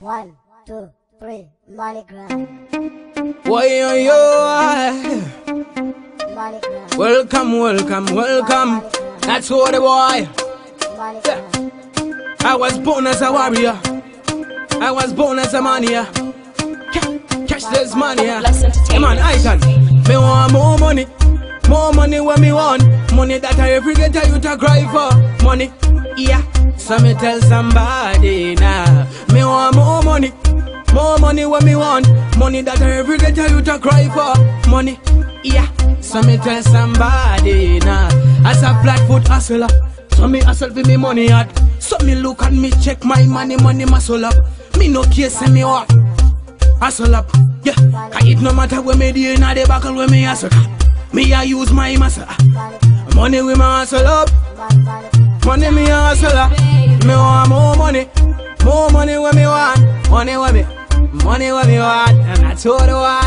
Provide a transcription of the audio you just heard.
1, 2, 3, money grind. Why are you? Money grind. Welcome, welcome, welcome. That's all the boy. Money grind. I was born as a warrior. I was born as a mania. Catch this money. Come on, Icon. Me want more money. More money when me want. Money that I every get you to cry for. Money, yeah. So me tell somebody now. Me want more money. More money when me want. Money that I every get you to cry for. Money, yeah. So me tell somebody now. As a flat-foot hustler, so me hustle for me money hard. So me look and me check my money muscle up. Me no care say me what hustle up, yeah. Cause it no matter where me do in the buckle where me hustle. Me I use my muscle. Money with my hustle up. Money me a hustle up. Me want more money. More money when me want. Money when me want. And that's all the want.